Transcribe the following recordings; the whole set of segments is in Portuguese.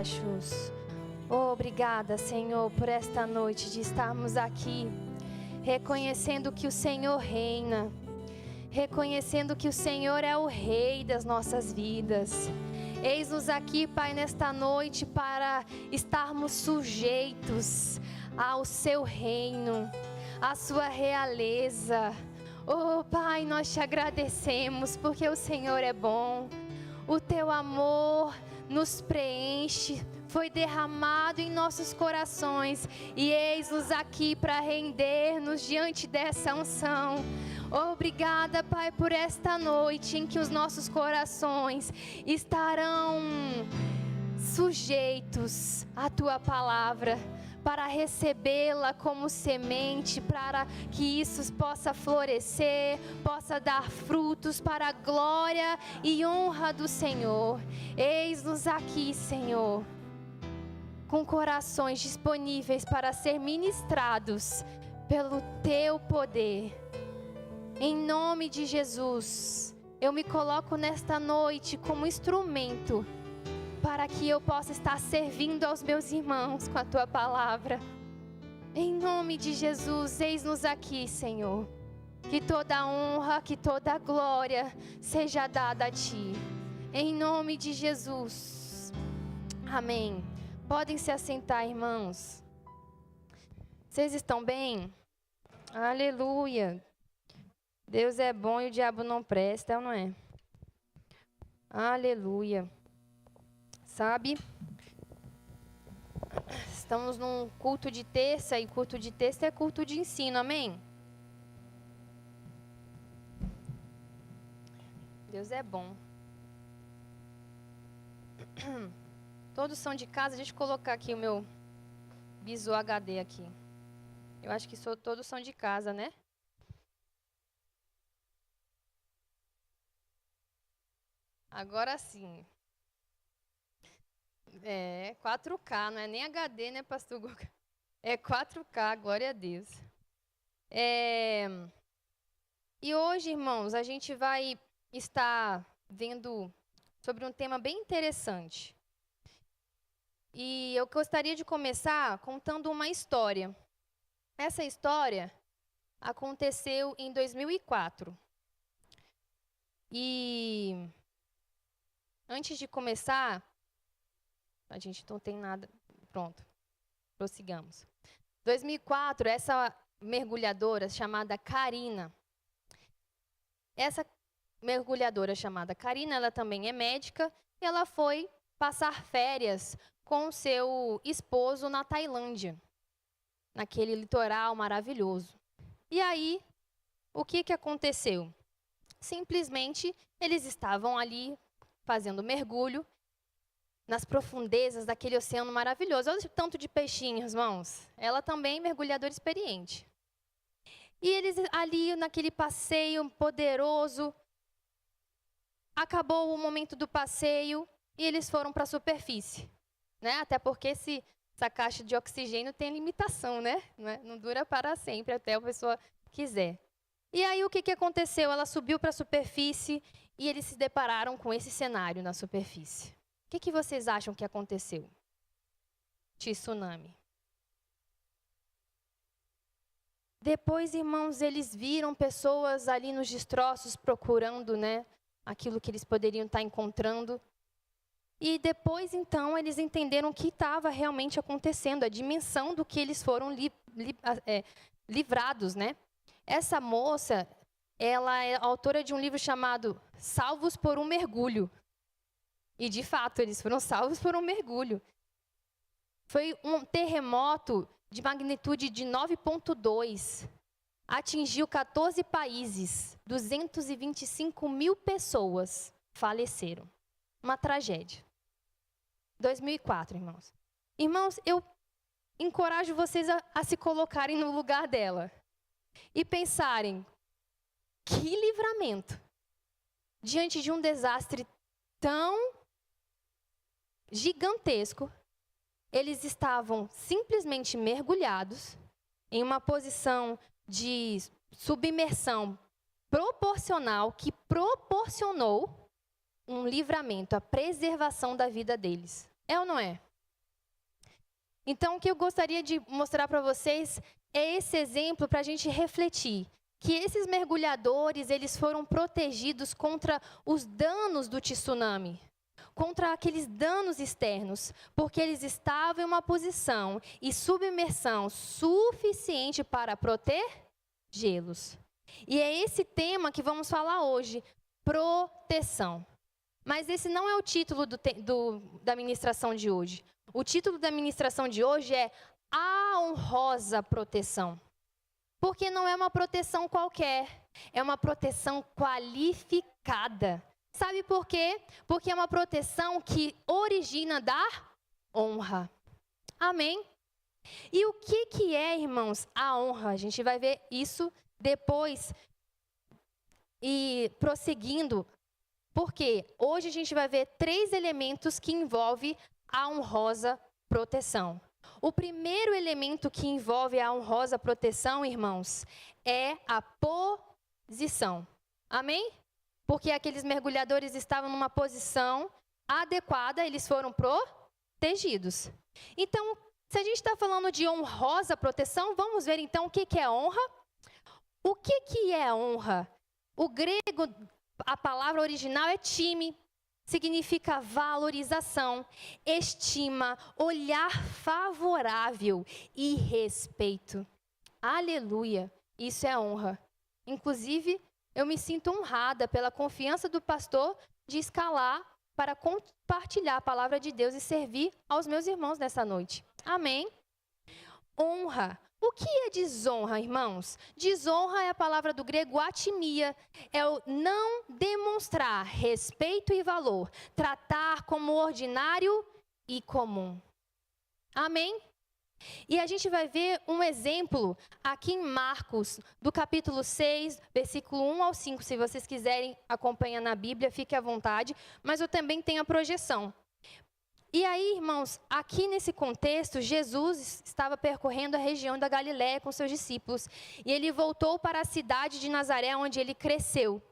baixos. Obrigada, Senhor, por esta noite de estarmos aqui, reconhecendo que o Senhor reina, reconhecendo que o Senhor é o Rei das nossas vidas. Eis-nos aqui, Pai, nesta noite para estarmos sujeitos ao Seu reino, à Sua realeza. Oh, Pai, nós te agradecemos porque o Senhor é bom. O Teu amor nos preenche, foi derramado em nossos corações. E eis-nos aqui para render-nos diante dessa unção. Obrigada, Pai, por esta noite em que os nossos corações estarão sujeitos à Tua palavra, para recebê-la como semente, para que isso possa florescer, possa dar frutos para a glória e honra do Senhor. Eis-nos aqui, Senhor, com corações disponíveis para ser ministrados pelo Teu poder. Em nome de Jesus, eu me coloco nesta noite como instrumento para que eu possa estar servindo aos meus irmãos com a Tua palavra. Em nome de Jesus, eis-nos aqui, Senhor. Que toda a honra, que toda a glória seja dada a Ti. Em nome de Jesus. Amém. Podem se assentar, irmãos. Vocês estão bem? Aleluia. Deus é bom e o diabo não presta, não é? Aleluia. Sabe? Estamos num culto de terça e culto de terça é culto de ensino, amém? Deus é bom. Todos são de casa, deixa eu colocar aqui o meu bisu HD aqui. Eu acho que todos são de casa, né? Agora sim. É 4K, não é nem HD, né, pastor Guga? É 4K, glória a Deus. E hoje, irmãos, a gente vai estar vendo sobre um tema bem interessante. E eu gostaria de começar contando uma história. Essa história aconteceu em 2004. E antes de começar, a gente não tem nada. Pronto, prossigamos. 2004, essa mergulhadora chamada Karina. Essa mergulhadora chamada Karina, ela também é médica. E ela foi passar férias com seu esposo na Tailândia, naquele litoral maravilhoso. E aí, o que aconteceu? Simplesmente, eles estavam ali fazendo mergulho nas profundezas daquele oceano maravilhoso. Olha o tanto de peixinhos, irmãos. Ela também é mergulhadora experiente. E eles ali, naquele passeio poderoso, acabou o momento do passeio e eles foram para a superfície, né? Até porque essa caixa de oxigênio tem limitação, né? Não dura para sempre, até a pessoa quiser. E aí, o que aconteceu? Ela subiu para a superfície e eles se depararam com esse cenário na superfície. O que vocês acham que aconteceu? Tsunami. Depois, irmãos, eles viram pessoas ali nos destroços procurando, né, aquilo que eles poderiam estar encontrando. E depois, então, eles entenderam o que estava realmente acontecendo, a dimensão do que eles foram livrados, né? Essa moça, ela é autora de um livro chamado Salvos por um Mergulho. E, de fato, eles foram salvos por um mergulho. Foi um terremoto de magnitude de 9,2. Atingiu 14 países. 225 mil pessoas faleceram. Uma tragédia. 2004, irmãos. Irmãos, eu encorajo vocês a se colocarem no lugar dela. E pensarem, que livramento. Diante de um desastre tão gigantesco, eles estavam simplesmente mergulhados em uma posição de submersão proporcional que proporcionou um livramento, a preservação da vida deles. É ou não é? Então, o que eu gostaria de mostrar para vocês é esse exemplo para a gente refletir. Que esses mergulhadores, eles foram protegidos contra os danos do tsunami. Contra aqueles danos externos. Porque eles estavam em uma posição e submersão suficiente para protegê-los. E é esse tema que vamos falar hoje. Proteção. Mas esse não é o título da ministração de hoje. O título da ministração de hoje é A Honrosa Proteção. Porque não é uma proteção qualquer, é uma proteção qualificada. Sabe por quê? Porque é uma proteção que origina da honra. Amém? E o que é, irmãos, a honra? A gente vai ver isso depois e prosseguindo. Porque hoje a gente vai ver 3 elementos que envolvem a honrosa proteção. O primeiro elemento que envolve a honrosa proteção, irmãos, é a posição. Amém? Porque aqueles mergulhadores estavam numa posição adequada, eles foram protegidos. Então, se a gente está falando de honrosa proteção, vamos ver então o que é honra. O que é honra? O grego, a palavra original é time. Significa valorização, estima, olhar favorável e respeito. Aleluia, isso é honra. Inclusive, eu me sinto honrada pela confiança do pastor de escalar para compartilhar a palavra de Deus e servir aos meus irmãos nessa noite. Amém? Honra. O que é desonra, irmãos? Desonra é a palavra do grego atimia. É o não demonstrar respeito e valor. Tratar como ordinário e comum. Amém? E a gente vai ver um exemplo aqui em Marcos, do capítulo 6, versículo 1 ao 5. Se vocês quiserem acompanhar na Bíblia, fique à vontade. Mas eu também tenho a projeção. E aí, irmãos, aqui nesse contexto, Jesus estava percorrendo a região da Galiléia com seus discípulos. E ele voltou para a cidade de Nazaré, onde ele cresceu.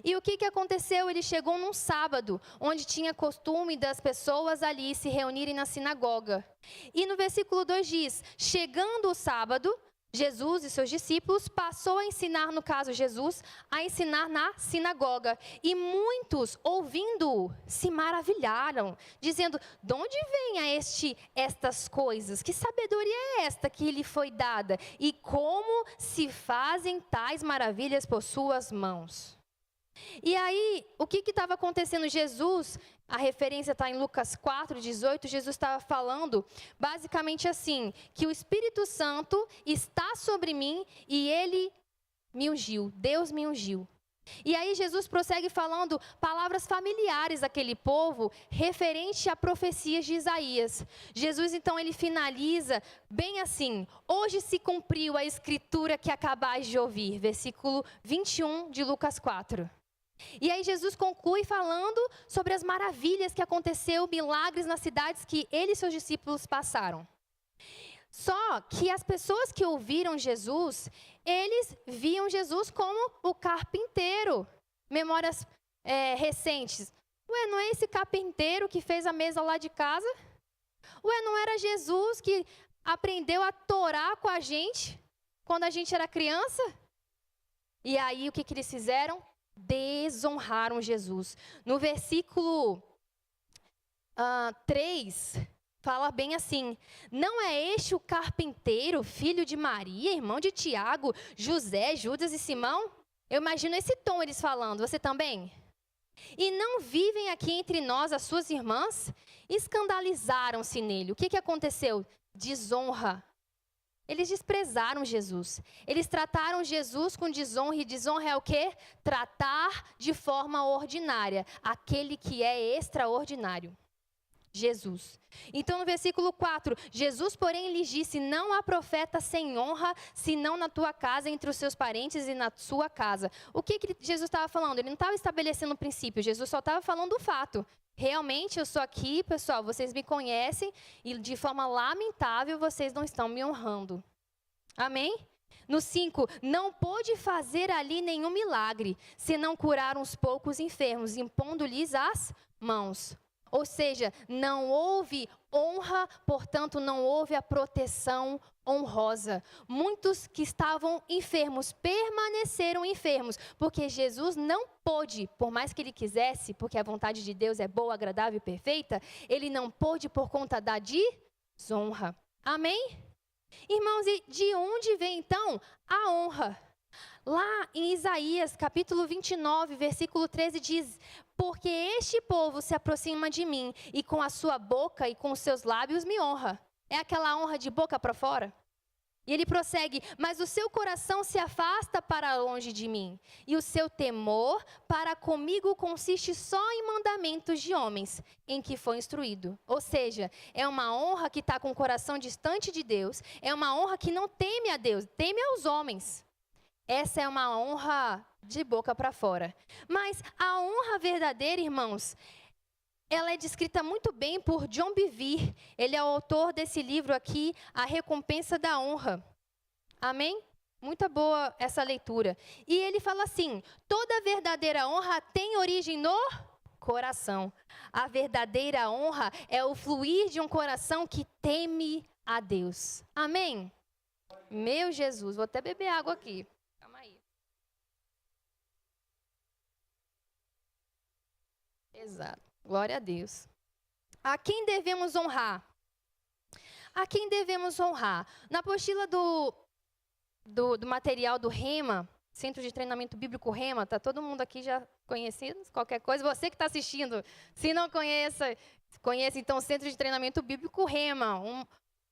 E o que aconteceu? Ele chegou num sábado, onde tinha costume das pessoas ali se reunirem na sinagoga. E no versículo 2 diz, chegando o sábado, Jesus e seus discípulos passou a ensinar, no caso Jesus, a ensinar na sinagoga. E muitos, ouvindo-o, se maravilharam, dizendo, de onde vem estas coisas? Que sabedoria é esta que lhe foi dada? E como se fazem tais maravilhas por suas mãos? E aí, o que estava acontecendo? Jesus, a referência está em Lucas 4:18, Jesus estava falando basicamente assim, que o Espírito Santo está sobre mim e ele me ungiu, Deus me ungiu. E aí Jesus prossegue falando palavras familiares àquele povo, referente a profecias de Isaías. Jesus então ele finaliza bem assim, hoje se cumpriu a escritura que acabais de ouvir, versículo 21 de Lucas 4. E aí Jesus conclui falando sobre as maravilhas que aconteceu, milagres nas cidades que ele e seus discípulos passaram. Só que as pessoas que ouviram Jesus, eles viam Jesus como o carpinteiro. Memórias recentes. Ué, não é esse carpinteiro que fez a mesa lá de casa? Ué, não era Jesus que aprendeu a torar com a gente quando a gente era criança? E aí o que eles fizeram? Desonraram Jesus. No versículo 3, fala bem assim, não é este o carpinteiro, filho de Maria, irmão de Tiago, José, Judas e Simão? Eu imagino esse tom eles falando, você também? E não vivem aqui entre nós as suas irmãs? Escandalizaram-se nele. O que aconteceu? Desonra. Eles desprezaram Jesus. Eles trataram Jesus com desonra. E desonra é o quê? Tratar de forma ordinária aquele que é extraordinário. Jesus. Então, no versículo 4, Jesus, porém, lhes disse, não há profeta sem honra, senão na tua casa, entre os seus parentes e na sua casa. O que Jesus estava falando? Ele não estava estabelecendo um princípio, Jesus só estava falando o fato. Realmente, eu sou aqui, pessoal, vocês me conhecem e de forma lamentável vocês não estão me honrando. Amém? No 5, não pôde fazer ali nenhum milagre, senão curar uns poucos enfermos, impondo-lhes as mãos. Ou seja, não houve honra, portanto, não houve a proteção honrosa. Muitos que estavam enfermos permaneceram enfermos, porque Jesus não pôde, por mais que ele quisesse, porque a vontade de Deus é boa, agradável e perfeita, ele não pôde por conta da desonra. Amém? Irmãos, e de onde vem então a honra? Lá em Isaías, capítulo 29, versículo 13 diz: porque este povo se aproxima de mim e com a sua boca e com os seus lábios me honra. É aquela honra de boca para fora? E ele prossegue: mas o seu coração se afasta para longe de mim, e o seu temor para comigo consiste só em mandamentos de homens, em que foi instruído. Ou seja, é uma honra que está com o coração distante de Deus, é uma honra que não teme a Deus, teme aos homens. Essa é uma honra de boca para fora. Mas a honra verdadeira, irmãos, ela é descrita muito bem por John Bevere. Ele é o autor desse livro aqui, A Recompensa da Honra. Amém? Muito boa essa leitura. E ele fala assim: toda verdadeira honra tem origem no coração. A verdadeira honra é o fluir de um coração que teme a Deus. Amém? Meu Jesus, vou até beber água aqui. Calma aí. Exato. Glória a Deus. A quem devemos honrar? A quem devemos honrar? Na apostila do material do Rema, Centro de Treinamento Bíblico Rema, está todo mundo aqui já conhecido? Qualquer coisa, você que está assistindo, se não conhece então o Centro de Treinamento Bíblico Rema,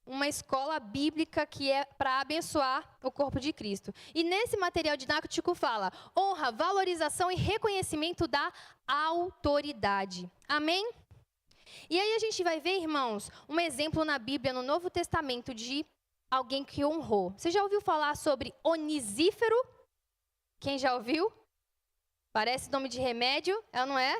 uma escola bíblica que é para abençoar o corpo de Cristo. E nesse material didático fala: honra, valorização e reconhecimento da autoridade. Amém? E aí a gente vai ver, irmãos, um exemplo na Bíblia, no Novo Testamento, de alguém que honrou. Você já ouviu falar sobre Onesíforo? Quem já ouviu? Parece nome de remédio, não é?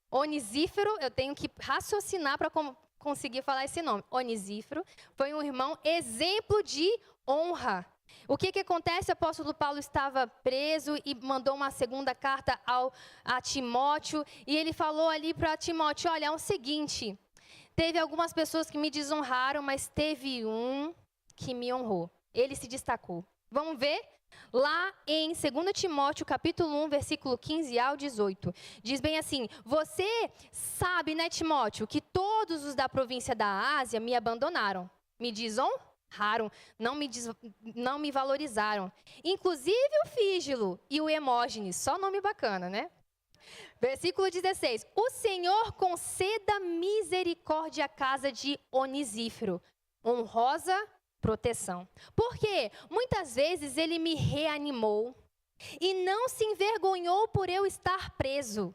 Onesíforo, eu tenho que raciocinar para conseguir falar esse nome. Onesíforo foi um irmão exemplo de honra. O que acontece? O apóstolo Paulo estava preso e mandou uma segunda carta a Timóteo. E ele falou ali para Timóteo: olha, é o seguinte, teve algumas pessoas que me desonraram, mas teve um que me honrou. Ele se destacou. Vamos ver? Lá em 2 Timóteo, capítulo 1, versículo 15 ao 18. Diz bem assim: você sabe, né, Timóteo, que todos os da província da Ásia me abandonaram, me desonraram, não me valorizaram. Inclusive o Fígilo e o Hemógenes, só nome bacana, né? Versículo 16. O Senhor conceda misericórdia à casa de Onesíforo, honrosa proteção. Porque muitas vezes ele me reanimou e não se envergonhou por eu estar preso.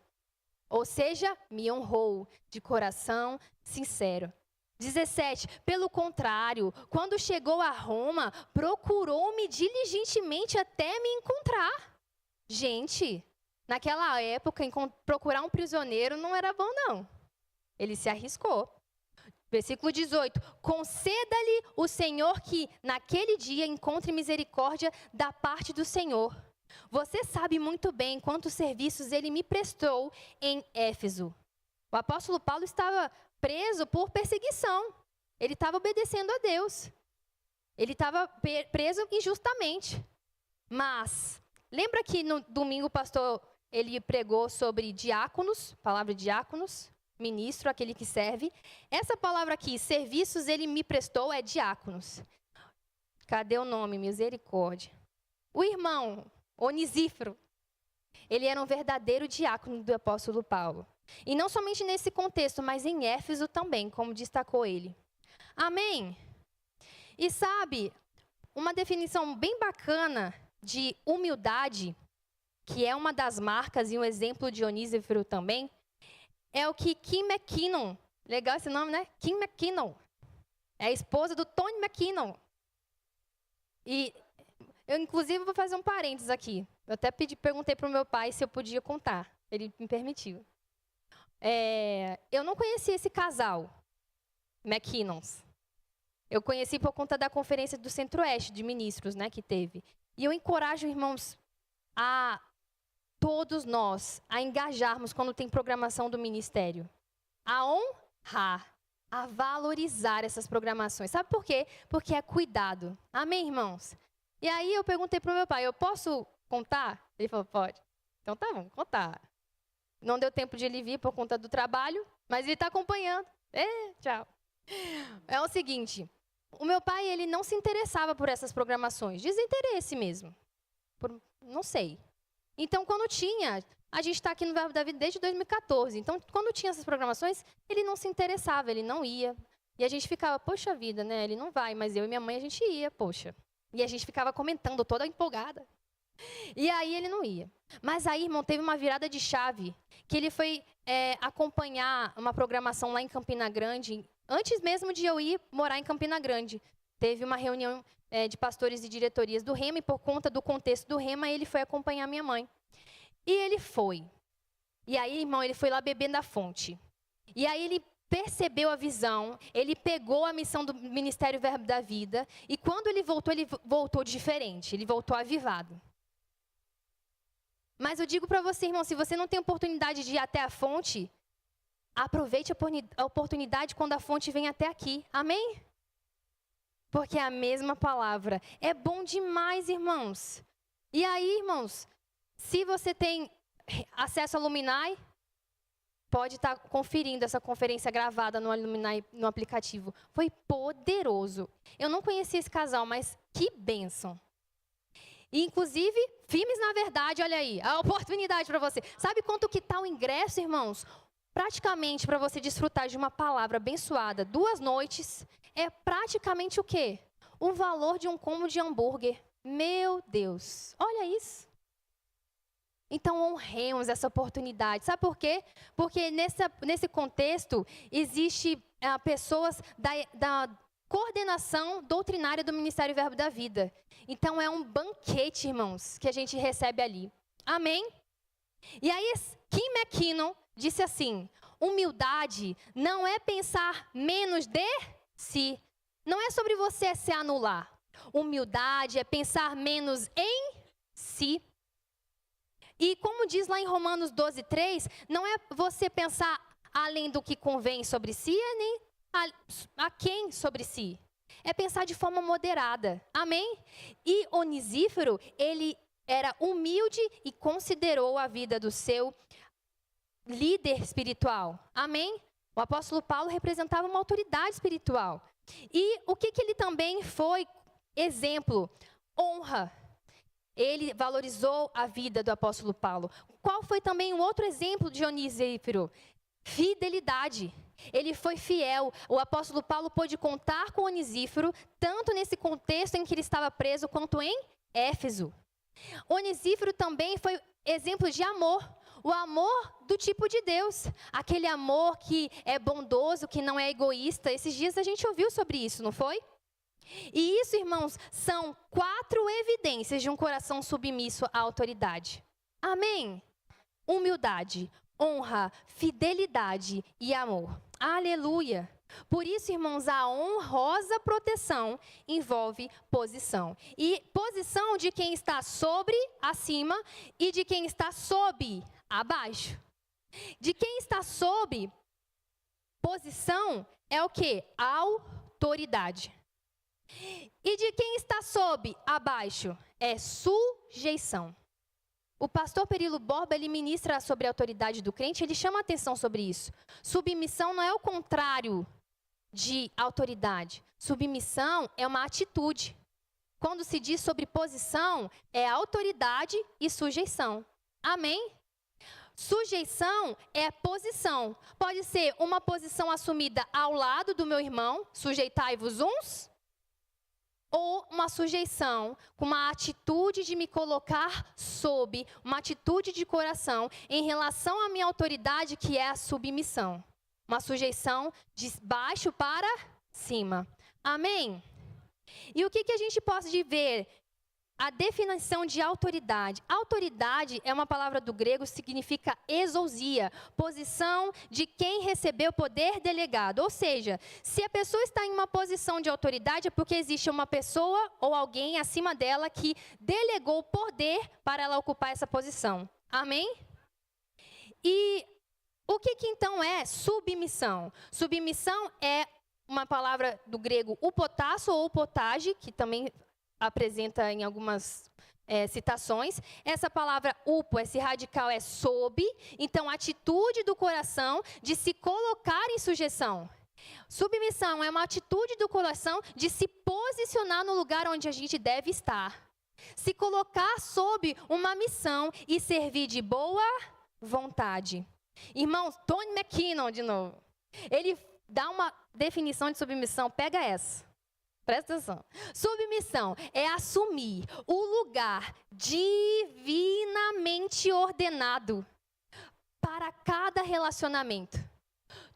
Ou seja, me honrou de coração sincero. 17. Pelo contrário, quando chegou a Roma, procurou-me diligentemente até me encontrar. Gente, naquela época, procurar um prisioneiro não era bom, não. Ele se arriscou. Versículo 18. Conceda-lhe o Senhor que, naquele dia, encontre misericórdia da parte do Senhor. Você sabe muito bem quantos serviços ele me prestou em Éfeso. O apóstolo Paulo estava preso por perseguição. Ele estava obedecendo a Deus. Ele estava preso injustamente. Mas, lembra que no domingo o pastor ele pregou sobre diáconos, palavra diáconos? Ministro, aquele que serve. Essa palavra aqui, serviços, ele me prestou, é diáconos. Cadê o nome? Misericórdia. O irmão, Onesíforo, ele era um verdadeiro diácono do apóstolo Paulo. E não somente nesse contexto, mas em Éfeso também, como destacou ele. Amém? E sabe, uma definição bem bacana de humildade, que é uma das marcas e um exemplo de Onesíforo também, é o que Kim McKinnon, legal esse nome, né? Kim McKinnon, é a esposa do Tony McKinnon. E eu, inclusive, vou fazer um parênteses aqui. Eu até perguntei para o meu pai se eu podia contar. Ele me permitiu. Eu não conheci esse casal, McKinnons. Eu conheci por conta da conferência do Centro-Oeste de ministros, né, que teve. E eu encorajo, irmãos, a todos nós a engajarmos quando tem programação do ministério. a honrar, a valorizar essas programações. Sabe por quê? Porque é cuidado. Amém, irmãos? E aí eu perguntei para o meu pai, eu posso contar? Ele falou, pode. Então tá bom, contar. Não deu tempo de ele vir por conta do trabalho, mas ele está acompanhando. Tchau. É o seguinte, o meu pai, ele não se interessava por essas programações. Desinteresse mesmo. Não sei. Então, quando tinha, a gente está aqui no Verbo da Vida desde 2014. Então, quando tinha essas programações, ele não se interessava, ele não ia. E a gente ficava, poxa vida, né? Ele não vai, mas eu e minha mãe, a gente ia, poxa. E a gente ficava comentando, toda empolgada. E aí ele não ia. Mas aí, irmão, teve uma virada de chave, que ele foi acompanhar uma programação lá em Campina Grande, antes mesmo de eu ir morar em Campina Grande. Teve uma reunião de pastores e diretorias do Rema, e por conta do contexto do Rema, ele foi acompanhar minha mãe. E ele foi. E aí, irmão, ele foi lá bebendo da fonte. E aí ele percebeu a visão, ele pegou a missão do Ministério Verbo da Vida, e quando ele voltou diferente, ele voltou avivado. Mas eu digo para você, irmão, se você não tem oportunidade de ir até a fonte, aproveite a oportunidade quando a fonte vem até aqui. Amém? Porque é a mesma palavra. É bom demais, irmãos. E aí, irmãos, se você tem acesso ao Luminai, pode estar conferindo essa conferência gravada no Luminai, no aplicativo. Foi poderoso. Eu não conhecia esse casal, mas que bênção. E, inclusive, firmes na verdade, olha aí, a oportunidade para você. Sabe quanto que está o ingresso, irmãos? Praticamente, para você desfrutar de uma palavra abençoada, 2 noites, é praticamente o quê? O valor de um combo de hambúrguer. Meu Deus, olha isso. Então, honremos essa oportunidade. Sabe por quê? Porque nesse contexto, existe pessoas da coordenação doutrinária do Ministério Verbo da Vida. Então, é um banquete, irmãos, que a gente recebe ali. Amém? E aí, Kim McKinnon disse assim, humildade não é pensar menos de si. Não é sobre você se anular. Humildade é pensar menos em si. E como diz lá em Romanos 12:3, não é você pensar além do que convém sobre si, nem a quem sobre si. É pensar de forma moderada. Amém? E Onesíforo, ele era humilde e considerou a vida do seu líder espiritual. Amém? O apóstolo Paulo representava uma autoridade espiritual. E o que ele também foi exemplo? Honra. Ele valorizou a vida do apóstolo Paulo. Qual foi também um outro exemplo de Onesíforo? Fidelidade. Ele foi fiel. O apóstolo Paulo pôde contar com Onesíforo, tanto nesse contexto em que ele estava preso, quanto em Éfeso. Onesíforo também foi exemplo de amor. O amor do tipo de Deus. Aquele amor que é bondoso, que não é egoísta. Esses dias a gente ouviu sobre isso, não foi? E isso, irmãos, são 4 evidências de um coração submisso à autoridade. Amém? Humildade, honra, fidelidade e amor. Aleluia! Por isso, irmãos, a honrosa proteção envolve posição. E posição de quem está sobre, acima, e de quem está sob, abaixo. De quem está sob, posição é o quê? Autoridade. E de quem está sob, abaixo, é sujeição. O pastor Perilo Borba, ele ministra sobre a autoridade do crente, ele chama a atenção sobre isso. Submissão não é o contrário de autoridade. Submissão é uma atitude. Quando se diz sobre posição, é autoridade e sujeição. Amém? Sujeição é posição. Pode ser uma posição assumida ao lado do meu irmão, sujeitai-vos uns, ou uma sujeição com uma atitude de me colocar sob, uma atitude de coração em relação à minha autoridade, que é a submissão. Uma sujeição de baixo para cima. Amém? E o que a gente pode ver? A definição de autoridade. Autoridade é uma palavra do grego, significa exousia, posição de quem recebeu poder delegado. Ou seja, se a pessoa está em uma posição de autoridade, é porque existe uma pessoa ou alguém acima dela que delegou poder para ela ocupar essa posição. Amém? E o que então é submissão? Submissão é uma palavra do grego upotasso ou upotage, que também apresenta em algumas citações. Essa palavra upo, esse radical é sob, então atitude do coração de se colocar em sujeição. Submissão é uma atitude do coração de se posicionar no lugar onde a gente deve estar. Se colocar sob uma missão e servir de boa vontade. Irmãos, Tony McKinnon, de novo, ele dá uma definição de submissão, pega essa. Presta atenção. Submissão é assumir o lugar divinamente ordenado para cada relacionamento.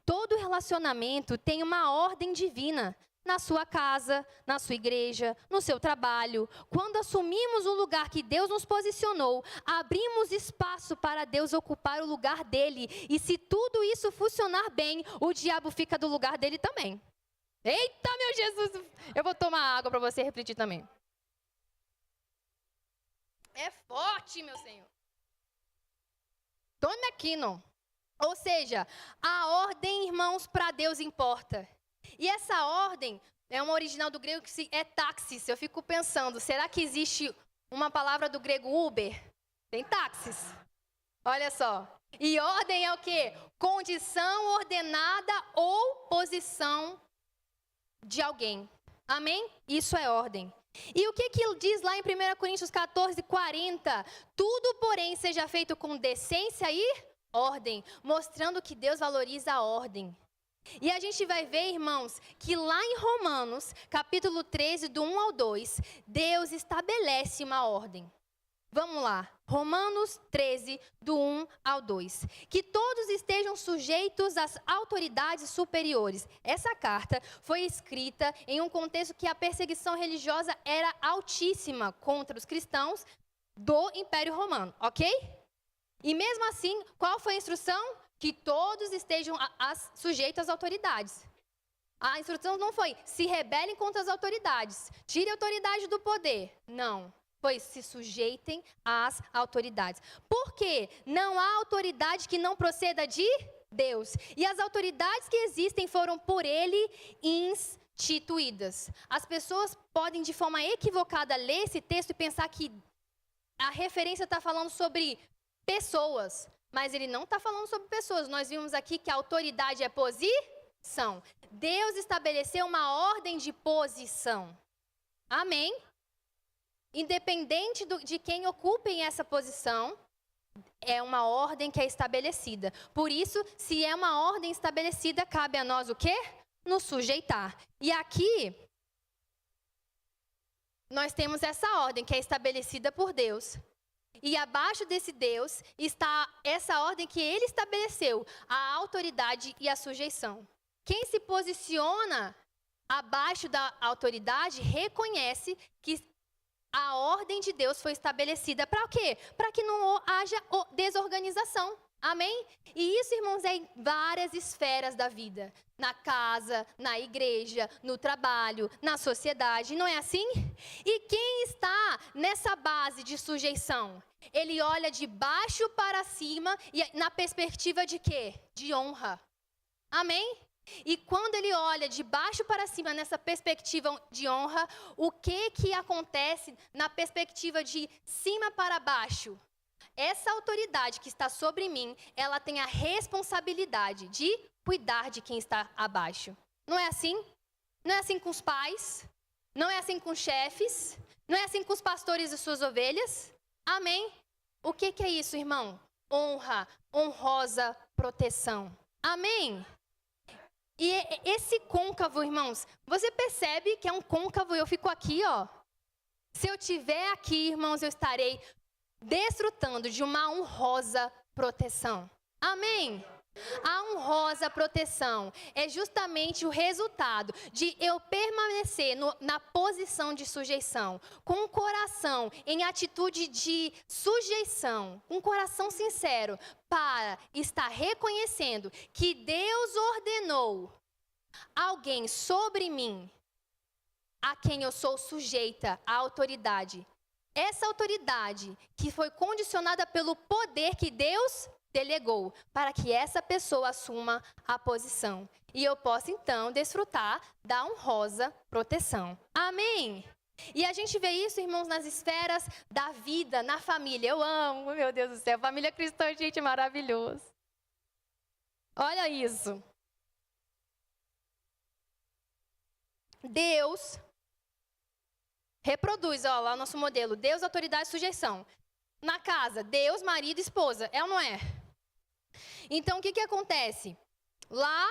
Todo relacionamento tem uma ordem divina. Na sua casa, na sua igreja, no seu trabalho. Quando assumimos o lugar que Deus nos posicionou, abrimos espaço para Deus ocupar o lugar dele. E se tudo isso funcionar bem, o diabo fica do lugar dele também. Eita, meu Jesus! Eu vou tomar água para você refletir também. É forte, meu Senhor. Tony McKinnon. Ou seja, a ordem, irmãos, para Deus importa. E essa ordem é uma original do grego que é táxis. Eu fico pensando, será que existe uma palavra do grego Uber? Tem táxis. Olha só. E ordem é o quê? Condição ordenada ou posição de alguém. Amém? Isso é ordem. E o que diz lá em 1 Coríntios 14, 40? Tudo, porém, seja feito com decência e ordem, mostrando que Deus valoriza a ordem. E a gente vai ver, irmãos, que lá em Romanos, capítulo 13, do 1 ao 2, Deus estabelece uma ordem. Vamos lá, Romanos 13, do 1 ao 2. Que todos estejam sujeitos às autoridades superiores. Essa carta foi escrita em um contexto que a perseguição religiosa era altíssima contra os cristãos do Império Romano, ok? E mesmo assim, qual foi a instrução? Que todos estejam sujeitos às autoridades. A instrução não foi, se rebelem contra as autoridades, tire a autoridade do poder. Não, foi se sujeitem às autoridades. Por quê? Não há autoridade que não proceda de Deus. E as autoridades que existem foram por Ele instituídas. As pessoas podem, de forma equivocada, ler esse texto e pensar que a referência está falando sobre pessoas. Mas ele não está falando sobre pessoas. Nós vimos aqui que a autoridade é posição. Deus estabeleceu uma ordem de posição. Amém? Independente de quem ocupem essa posição, é uma ordem que é estabelecida. Por isso, se é uma ordem estabelecida, cabe a nós o quê? Nos sujeitar. E aqui, nós temos essa ordem que é estabelecida por Deus. E abaixo desse Deus está essa ordem que ele estabeleceu, a autoridade e a sujeição. Quem se posiciona abaixo da autoridade reconhece que a ordem de Deus foi estabelecida para o quê? Para que não haja desorganização. Amém? E isso, irmãos, é em várias esferas da vida. Na casa, na igreja, no trabalho, na sociedade. Não é assim? E quem está nessa base de sujeição? Ele olha de baixo para cima e na perspectiva de quê? De honra. Amém? E quando ele olha de baixo para cima nessa perspectiva de honra, o que acontece na perspectiva de cima para baixo? Essa autoridade que está sobre mim, ela tem a responsabilidade de cuidar de quem está abaixo. Não é assim? Não é assim com os pais? Não é assim com os chefes? Não é assim com os pastores e suas ovelhas? Amém? O que é isso, irmão? Honra, honrosa proteção. Amém? E esse côncavo, irmãos, você percebe que é um côncavo, eu fico aqui, ó. Se eu estiver aqui, irmãos, eu estarei desfrutando de uma honrosa proteção. Amém? A honrosa proteção é justamente o resultado de eu permanecer na posição de sujeição, com o coração em atitude de sujeição, um coração sincero, para estar reconhecendo que Deus ordenou alguém sobre mim, a quem eu sou sujeita à autoridade. Essa autoridade que foi condicionada pelo poder que Deus delegou, para que essa pessoa assuma a posição. E eu possa, então, desfrutar da honrosa proteção. Amém? E a gente vê isso, irmãos, nas esferas da vida, na família. Eu amo, meu Deus do céu, família cristã, gente, maravilhoso. Olha isso. Deus reproduz, ó, lá o nosso modelo. Deus, autoridade e sujeição. Na casa, Deus, marido e esposa. É ou não é? Então, o que acontece? Lá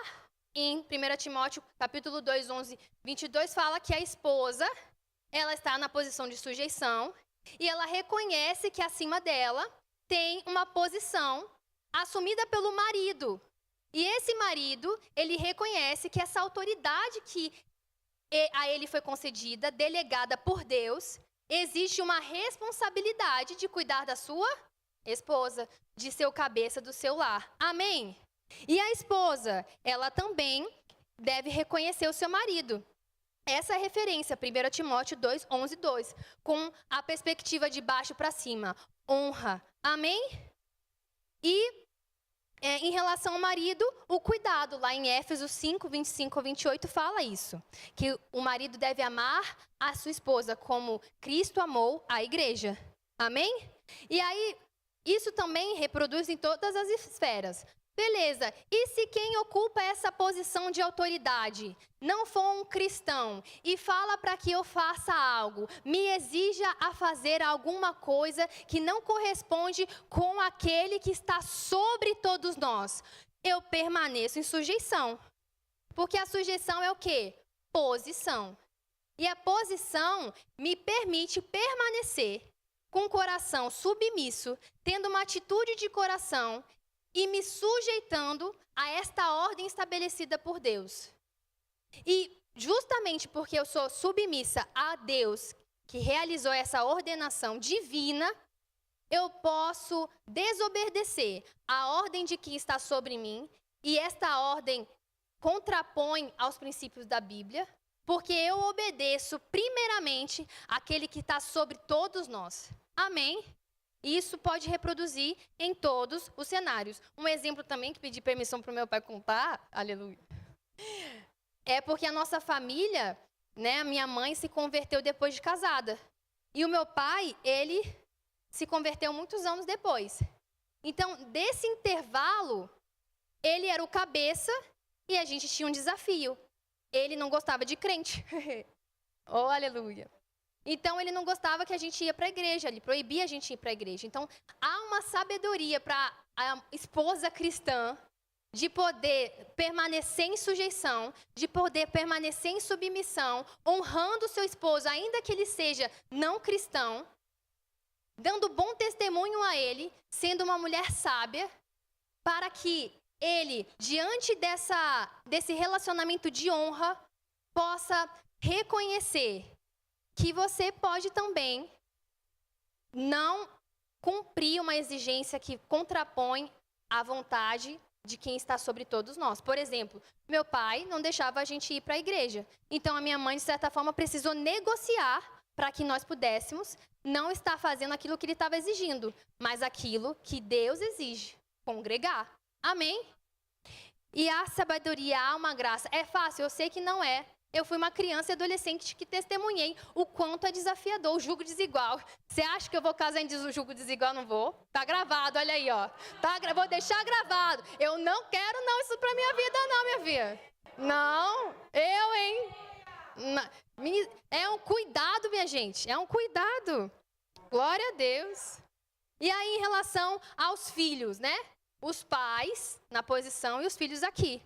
em 1 Timóteo, capítulo 2, 11, 22, fala que a esposa, ela está na posição de sujeição e ela reconhece que acima dela tem uma posição assumida pelo marido. E esse marido, ele reconhece que essa autoridade que a ele foi concedida, delegada por Deus, existe uma responsabilidade de cuidar da sua esposa, de seu cabeça, do seu lar. Amém? E a esposa, ela também deve reconhecer o seu marido. Essa é a referência, 1 Timóteo 2, 11, 2, com a perspectiva de baixo para cima. Honra. Amém? E em relação ao marido, o cuidado. Lá em Éfesos 5, 25 a 28 fala isso. Que o marido deve amar a sua esposa como Cristo amou a igreja. Amém? E aí, isso também reproduz em todas as esferas. Beleza, e se quem ocupa essa posição de autoridade não for um cristão e fala para que eu faça algo, me exija a fazer alguma coisa que não corresponde com aquele que está sobre todos nós, eu permaneço em sujeição. Porque a sujeição é o quê? Posição. E a posição me permite permanecer com o coração submisso, tendo uma atitude de coração e me sujeitando a esta ordem estabelecida por Deus. E justamente porque eu sou submissa a Deus, que realizou essa ordenação divina, eu posso desobedecer a ordem de quem está sobre mim, e esta ordem contrapõe aos princípios da Bíblia, porque eu obedeço primeiramente àquele que está sobre todos nós. Amém? Isso pode reproduzir em todos os cenários. Um exemplo também que pedi permissão para o meu pai contar, aleluia, é porque a nossa família, né, a minha mãe se converteu depois de casada. E o meu pai, ele se converteu muitos anos depois. Então, desse intervalo, ele era o cabeça e a gente tinha um desafio. Ele não gostava de crente. Oh, aleluia. Então, ele não gostava que a gente ia para a igreja, ele proibia a gente ir para a igreja. Então, há uma sabedoria para a esposa cristã de poder permanecer em sujeição, de poder permanecer em submissão, honrando o seu esposo, ainda que ele seja não cristão, dando bom testemunho a ele, sendo uma mulher sábia, para que ele, diante desse relacionamento de honra, possa reconhecer que você pode também não cumprir uma exigência que contrapõe a vontade de quem está sobre todos nós. Por exemplo, meu pai não deixava a gente ir para a igreja. Então, a minha mãe, de certa forma, precisou negociar para que nós pudéssemos não estar fazendo aquilo que ele estava exigindo, mas aquilo que Deus exige, congregar. Amém? E a sabedoria, há uma graça. É fácil? Eu sei que não é. Eu fui uma criança e adolescente que testemunhei o quanto é desafiador, o jugo desigual. Você acha que eu vou casar em jugo desigual? Não vou. Tá gravado, olha aí, ó. Vou deixar gravado. Eu não quero não isso pra minha vida não, minha filha. Não, hein? É um cuidado, minha gente. É um cuidado. Glória a Deus. E aí, em relação aos filhos, né? Os pais na posição e os filhos aqui.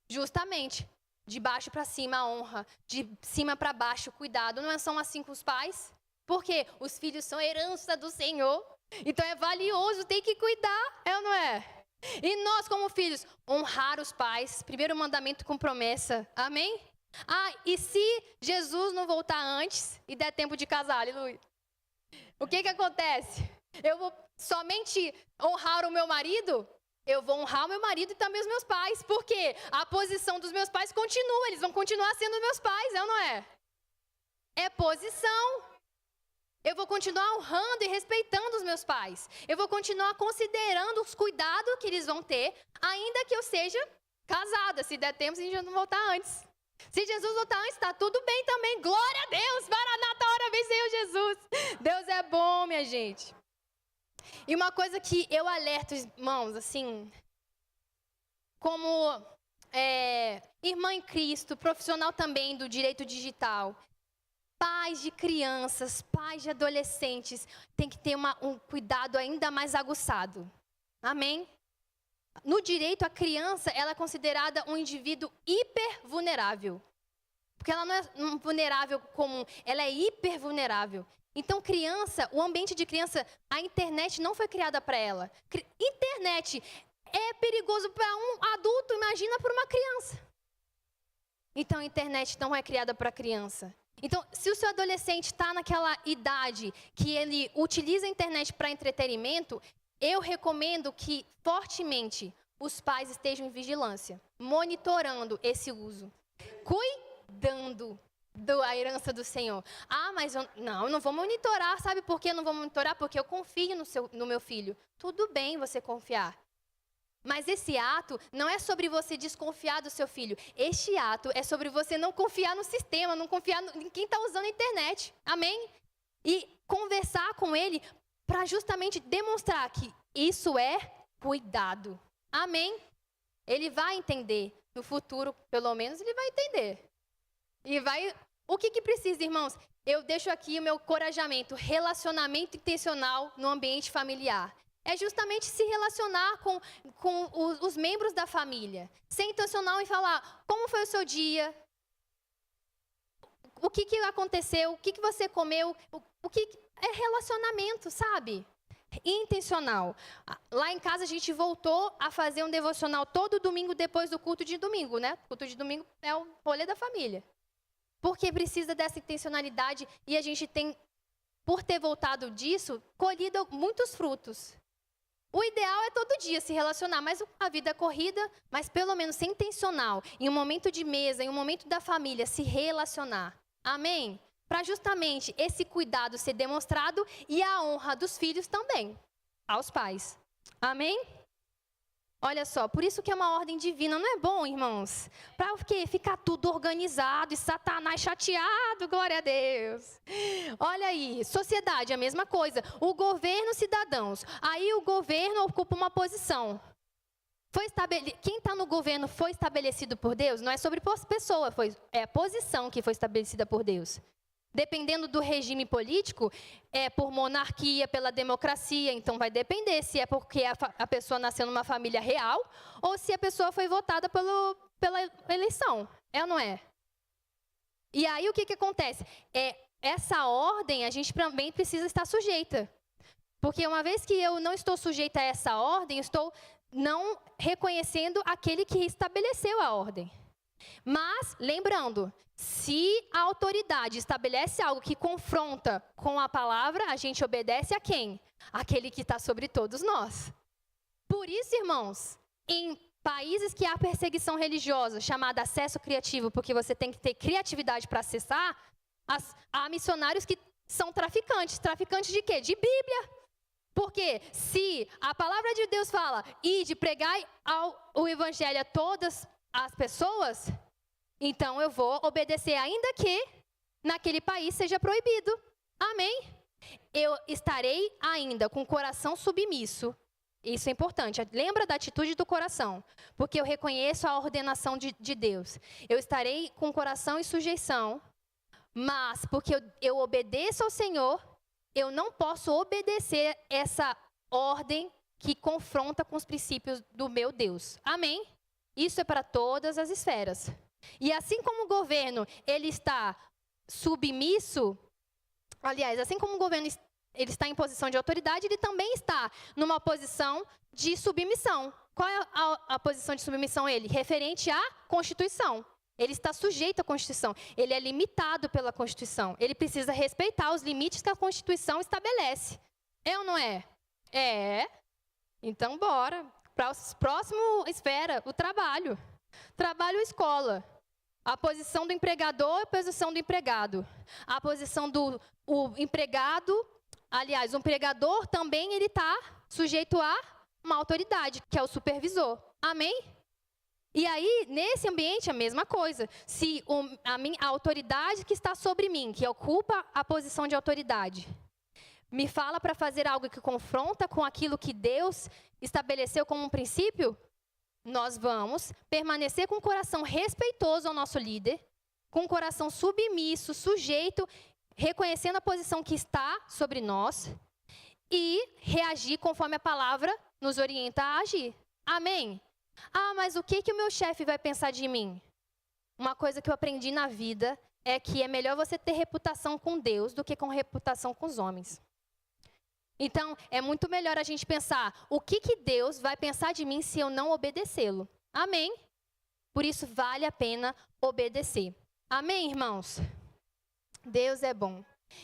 Justamente. De baixo para cima a honra, de cima para baixo o cuidado. Não são assim com os pais? Porque os filhos são herança do Senhor. Então é valioso, tem que cuidar, é ou não é? E nós como filhos, honrar os pais, primeiro mandamento com promessa, amém? E se Jesus não voltar antes e der tempo de casar, aleluia. O que acontece? Eu vou somente honrar o meu marido? Eu vou honrar o meu marido e também os meus pais. Por quê? A posição dos meus pais continua. Eles vão continuar sendo meus pais, é ou não é? É posição. Eu vou continuar honrando e respeitando os meus pais. Eu vou continuar considerando os cuidados que eles vão ter, ainda que eu seja casada. Se der tempo, a gente não voltar antes. Se Jesus voltar antes, está tudo bem também. Glória a Deus, Maranata, hora vem Senhor Jesus. Deus é bom, minha gente. E uma coisa que eu alerto, irmãos, assim, como irmã em Cristo, profissional também do direito digital, pais de crianças, pais de adolescentes, tem que ter um cuidado ainda mais aguçado. Amém? No direito, a criança ela é considerada um indivíduo hiper vulnerável. Porque ela não é um vulnerável comum, ela é hiper vulnerável. Então, criança, o ambiente de criança, a internet não foi criada para ela. Internet é perigoso para um adulto, imagina para uma criança. Então, a internet não é criada para criança. Então, se o seu adolescente está naquela idade que ele utiliza a internet para entretenimento, eu recomendo que, fortemente, os pais estejam em vigilância, monitorando esse uso, cuidando da herança do Senhor. Ah, mas eu não vou monitorar. Sabe por que eu não vou monitorar? Porque eu confio no meu filho. Tudo bem você confiar. Mas esse ato não é sobre você desconfiar do seu filho. Este ato é sobre você não confiar no sistema, não confiar em quem está usando a internet. Amém? E conversar com ele para justamente demonstrar que isso é cuidado. Amém? Ele vai entender. No futuro, pelo menos, ele vai entender. E vai... O que precisa, irmãos? Eu deixo aqui o meu encorajamento. Relacionamento intencional no ambiente familiar. É justamente se relacionar com os membros da família. Ser intencional em falar como foi o seu dia, o que aconteceu, o que você comeu, o que é relacionamento, sabe? Intencional. Lá em casa a gente voltou a fazer um devocional todo domingo depois do culto de domingo, né? O culto de domingo é o rolê da família. Porque precisa dessa intencionalidade e a gente tem, por ter voltado disso, colhido muitos frutos. O ideal é todo dia se relacionar, mas a vida é corrida, mas pelo menos ser intencional, em um momento de mesa, em um momento da família, se relacionar. Amém? Para justamente esse cuidado ser demonstrado e a honra dos filhos também, aos pais. Amém? Olha só, por isso que é uma ordem divina, não é bom, irmãos? Para o quê? Ficar tudo organizado e Satanás chateado, glória a Deus. Olha aí, sociedade, a mesma coisa. O governo, cidadãos. Aí o governo ocupa uma posição. Quem está no governo foi estabelecido por Deus? Não é sobre pessoa, é a posição que foi estabelecida por Deus. Dependendo do regime político, é por monarquia, pela democracia, então vai depender se é porque a pessoa nasceu numa família real ou se a pessoa foi votada pela eleição. É ou não é? E aí o que acontece? Essa ordem a gente também precisa estar sujeita. Porque uma vez que eu não estou sujeita a essa ordem, eu estou não reconhecendo aquele que estabeleceu a ordem. Mas, lembrando, se a autoridade estabelece algo que confronta com a palavra, a gente obedece a quem? Aquele que está sobre todos nós. Por isso, irmãos, em países que há perseguição religiosa, chamada acesso criativo, porque você tem que ter criatividade para acessar, há missionários que são traficantes. Traficantes de quê? De Bíblia. Porque se a palavra de Deus fala, ide, pregai o evangelho a todas as pessoas, então eu vou obedecer, ainda que naquele país seja proibido. Amém? Eu estarei ainda com o coração submisso. Isso é importante. Lembra da atitude do coração. Porque eu reconheço a ordenação de Deus. Eu estarei com o coração em sujeição. Mas porque eu obedeço ao Senhor, eu não posso obedecer essa ordem que confronta com os princípios do meu Deus. Amém? Isso é para todas as esferas. E assim como o governo ele está submisso, aliás, assim como o governo ele está em posição de autoridade, ele também está numa posição de submissão. Qual é a posição de submissão ele? Referente à Constituição. Ele está sujeito à Constituição. Ele é limitado pela Constituição. Ele precisa respeitar os limites que a Constituição estabelece. É ou não é? É. Então, bora. Para a próxima esfera, o trabalho. Trabalho ou escola. A posição do empregador e a posição do empregado. A posição do empregado, aliás, o empregador também ele está sujeito a uma autoridade, que é o supervisor. Amém? E aí, nesse ambiente, a mesma coisa. Se a autoridade que está sobre mim, que ocupa a posição de autoridade, me fala para fazer algo que confronta com aquilo que Deus estabeleceu como um princípio, nós vamos permanecer com o coração respeitoso ao nosso líder, com o coração submisso, sujeito, reconhecendo a posição que está sobre nós e reagir conforme a palavra nos orienta a agir. Amém? Ah, mas o que o meu chefe vai pensar de mim? Uma coisa que eu aprendi na vida é que é melhor você ter reputação com Deus do que com reputação com os homens. Então, é muito melhor a gente pensar, o que Deus vai pensar de mim se eu não obedecê-lo? Amém? Por isso, vale a pena obedecer. Amém, irmãos? Deus é bom.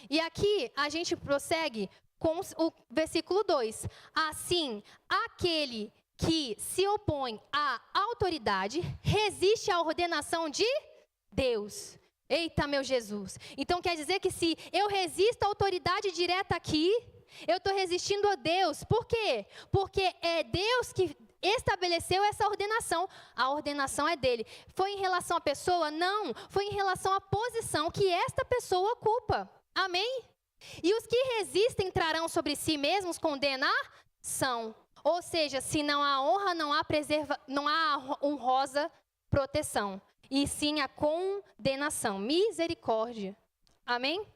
E aqui, a gente prossegue com o versículo 2. Assim, aquele que se opõe à autoridade resiste à ordenação de Deus. Eita, meu Jesus. Então, quer dizer que se eu resisto à autoridade direta aqui, eu estou resistindo a Deus. Por quê? Porque é Deus que estabeleceu essa ordenação. A ordenação é dele. Foi em relação à pessoa? Não. Foi em relação à posição que esta pessoa ocupa. Amém? E os que resistem trarão sobre si mesmos condenação. Ou seja, se não há honra, não há honrosa proteção. E sim a condenação. Misericórdia. Amém?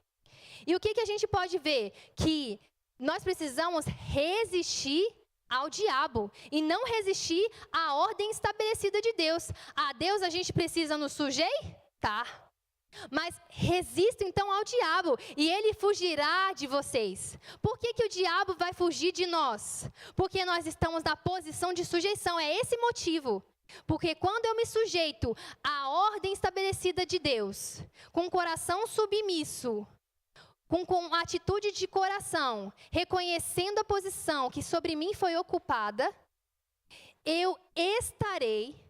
E o que a gente pode ver? Que nós precisamos resistir ao diabo e não resistir à ordem estabelecida de Deus. A Deus a gente precisa nos sujeitar. Mas resista então ao diabo e ele fugirá de vocês. Por que o diabo vai fugir de nós? Porque nós estamos na posição de sujeição, é esse motivo. Porque quando eu me sujeito à ordem estabelecida de Deus, com o coração submisso, com atitude de coração, reconhecendo a posição que sobre mim foi ocupada, eu estarei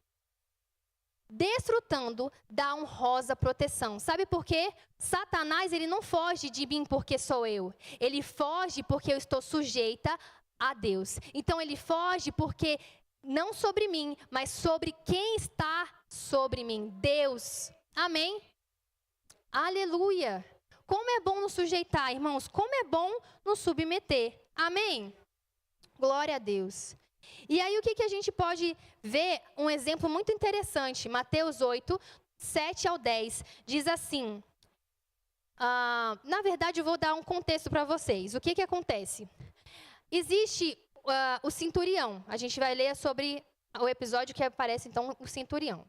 desfrutando da honrosa proteção. Sabe por quê? Satanás, ele não foge de mim porque sou eu. Ele foge porque eu estou sujeita a Deus. Então, ele foge porque não sobre mim, mas sobre quem está sobre mim. Deus. Amém? Aleluia. Como é bom nos sujeitar, irmãos. Como é bom nos submeter. Amém? Glória a Deus. E aí, o que a gente pode ver? Um exemplo muito interessante. Mateus 8, 7 ao 10. Diz assim. Na verdade, eu vou dar um contexto para vocês. O que acontece? Existe o centurião. A gente vai ler sobre o episódio que aparece, então, o centurião.